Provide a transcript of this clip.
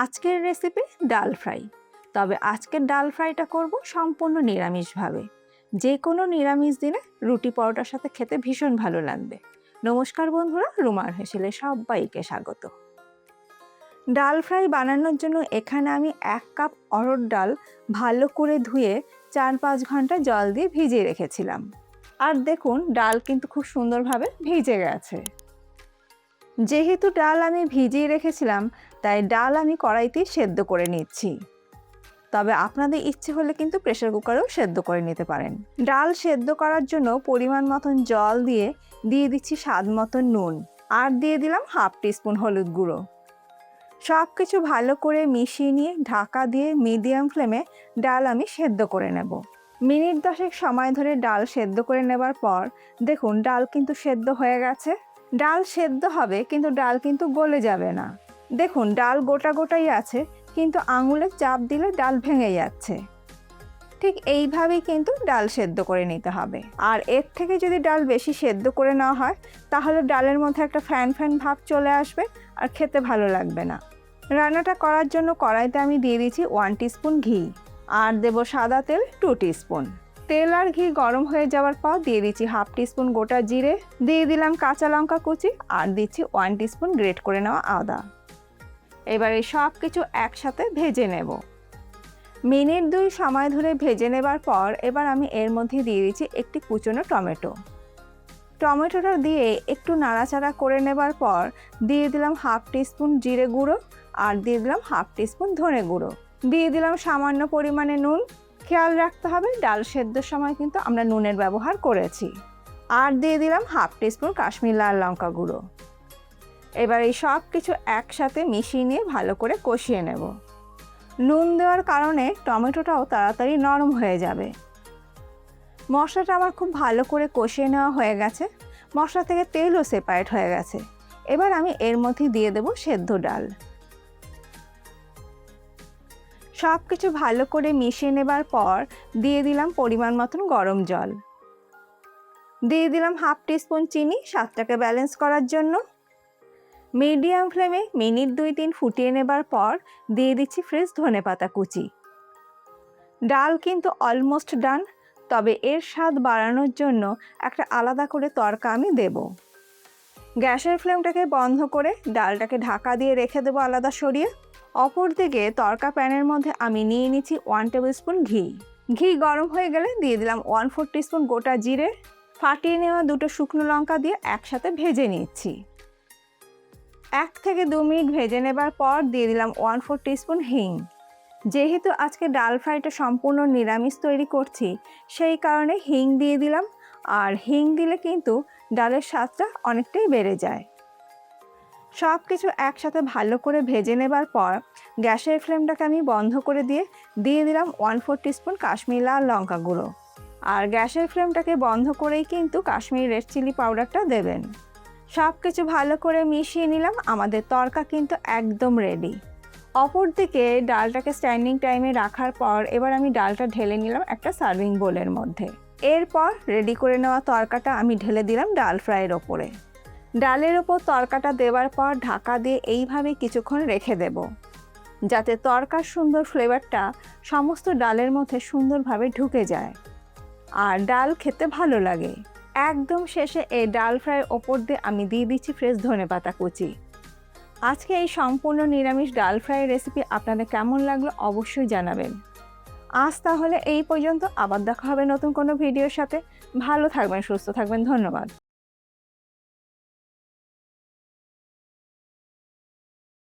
আজকের রেসিপি ডাল ফ্রাই। তবে আজকের ডাল ফ্রাইটা করব সম্পূর্ণ নিরামিষভাবে। যে কোনো নিরামিষ দিনে রুটি পরোটার সাথে খেতে ভীষণ ভালো লাগবে। নমস্কার বন্ধুরা, রুমার হেসেলে সবাইকে স্বাগত। ডাল ফ্রাই বানানোর জন্য এখানে আমি 1 কাপ অড়হর ডাল ভালো করে ধুয়ে 4-5 ঘন্টা জল দিয়ে ভিজিয়ে রেখেছিলাম। আর দেখুন, ডাল কিন্তু খুব সুন্দরভাবে ভিজে গেছে। যেহেতু ডাল আমি ভিজিয়ে রেখেছিলাম, তাই ডাল আমি কড়াইতেই সেদ্ধ করে নিচ্ছি। তবে আপনাদের ইচ্ছে হলে কিন্তু প্রেসার কুকারেও সেদ্ধ করে নিতে পারেন। ডাল সেদ্ধ করার জন্য পরিমাণ মতন জল দিয়ে দিচ্ছি স্বাদ মতন নুন, আর দিয়ে দিলাম 1/2 টিস্পুন হলুদ গুঁড়ো। সব কিছু ভালো করে মিশিয়ে নিয়ে ঢাকা দিয়ে মিডিয়াম ফ্লেমে ডাল আমি সেদ্ধ করে নেব। মিনিট 10 সময় ধরে ডাল সেদ্ধ করে নেবার পর দেখুন, ডাল কিন্তু সেদ্ধ হয়ে গেছে। ডাল সেদ্ধ হবে, কিন্তু ডাল কিন্তু গলে যাবে না। দেখুন, ডাল গোটা গোটাই আছে, কিন্তু আঙুলে চাপ দিলে ডাল ভেঙে যাচ্ছে। ঠিক এইভাবেই কিন্তু ডাল সেদ্ধ করে নিতে হবে। আর এর থেকে যদি ডাল বেশি সেদ্ধ করে নেওয়া হয়, তাহলে ডালের মধ্যে একটা ফ্যান ফ্যান ভাব চলে আসবে, আর খেতে ভালো লাগবে না। রান্নাটা করার জন্য কড়াইতে আমি দিয়ে দিচ্ছি 1 টিস্পুন ঘি, আর দেব সাদা তেল 2 টিস্পুন। তেল আর ঘি গরম হয়ে যাওয়ার পর দিয়ে দিচ্ছি 1/2 টিস্পুন গোটা জিরে, দিয়ে দিলাম কাঁচা লঙ্কা কুচি, আর দিচ্ছি 1 টিস্পুন গ্রেট করে নেওয়া আদা। এবার এই সব কিছু একসাথে ভেজে নেব। মিনিট 2 সময় ধরে ভেজে নেবার পর এবার আমি এর মধ্যে দিয়ে দিচ্ছি একটি কুচনো টমেটো। টমেটোটা দিয়ে একটু নাড়াচাড়া করে নেবার পর দিয়ে দিলাম 1/2 টিস্পুন জিরে গুঁড়ো, আর দিয়ে দিলাম 1/2 টিস্পুন ধনে গুঁড়ো। দিয়ে দিলাম সামান্য পরিমাণে নুন। খেয়াল রাখতে হবে, ডাল সেদ্ধর সময় কিন্তু আমরা নুনের ব্যবহার করেছি। আর দিয়ে দিলাম 1/2 টিস্পুন কাশ্মীরি লাল লঙ্কা গুঁড়ো। এবার এই সব কিছু একসাথে মিশিয়ে নিয়ে ভালো করে কষিয়ে নেব। নুন দেওয়ার কারণে টমেটোটাও তাড়াতাড়ি নরম হয়ে যাবে। মশলাটা আমার খুব ভালো করে কষিয়ে নেওয়া হয়ে গেছে। মশলা থেকে তেলও সেপারেট হয়ে গেছে। এবার আমি এর মধ্যে দিয়ে দেব সেদ্ধ ডাল। সব কিছু ভালো করে মিশিয়ে নেবার পর দিয়ে দিলাম পরিমাণ মতন গরম জল। দিয়ে দিলাম 1/2 টিস্পুন চিনি স্বাদটাকে ব্যালেন্স করার জন্য। মিডিয়াম ফ্লেমে মিনিট 2-3 ফুটিয়ে নেবার পর দিয়ে দিচ্ছি ফ্রেশ ধনেপাতা কুচি। ডাল কিন্তু অলমোস্ট ডান, তবে এর স্বাদ বাড়ানোর জন্য একটা আলাদা করে তড়কা আমি দেব। গ্যাসের ফ্লেমটাকে বন্ধ করে ডালটাকে ঢাকা দিয়ে রেখে দেবো আলাদা সরিয়ে। অপরদিকে তড়কা প্যানের মধ্যে আমি নিয়ে নিচ্ছি 1 টেবিল স্পুন ঘি। ঘি গরম হয়ে গেলে দিয়ে দিলাম 1/4 টিস্পুন গোটা জিরে, ফাটিয়ে নেওয়া 2টো শুকনো লঙ্কা দিয়ে একসাথে ভেজে নিচ্ছি। 1 থেকে 2 মিনিট ভেজে নেবার পর দিয়ে দিলাম 1/4 টিস্পুন হিং। যেহেতু আজকে ডাল ফ্রাইটা সম্পূর্ণ নিরামিষ তৈরি করছি, সেই কারণে হিং দিয়ে দিলাম। আর হিং দিলে কিন্তু ডালের স্বাদটা অনেকটাই বেড়ে যায়। সব কিছু একসাথে ভালো করে ভেজে নেবার পর গ্যাসের ফ্লেমটাকে আমি বন্ধ করে দিয়ে দিলাম 1/4 টিস্পুন কাশ্মীরি লাল লঙ্কা গুঁড়ো। আর গ্যাসের ফ্লেমটাকে বন্ধ করেই কিন্তু কাশ্মীরি রেড চিলি পাউডারটা দেবেন। সব কিছু ভালো করে মিশিয়ে নিলাম। আমাদের তড়কা কিন্তু একদম রেডি। অপরদিকে ডালটাকে স্ট্যান্ডিং টাইমে রাখার পর এবার আমি ডালটা ঢেলে নিলাম একটা সার্ভিং বোলের মধ্যে। এরপর রেডি করে নেওয়া তড়কাটা আমি ঢেলে দিলাম ডাল ফ্রাইয়ের ওপরে। ডালের ওপর তড়কাটা দেওয়ার পর ঢাকা দিয়ে এইভাবে কিছুক্ষণ রেখে দেব, যাতে তড়কার সুন্দর ফ্লেভারটা সমস্ত ডালের মধ্যে সুন্দরভাবে ঢুকে যায় আর ডাল খেতে ভালো লাগে। একদম শেষে এই ডাল ফ্রাইয়ের ওপর দিয়ে আমি দিয়ে দিচ্ছি ফ্রেশ ধনেপাতা কুচি। আজকে এই সম্পূর্ণ নিরামিষ ডাল ফ্রাই রেসিপি আপনাদের কেমন লাগলো অবশ্যই জানাবেন। আজ তাহলে এই পর্যন্ত, আবার দেখা হবে নতুন কোনো ভিডিওর সাথে। ভালো থাকবেন, সুস্থ থাকবেন, ধন্যবাদ।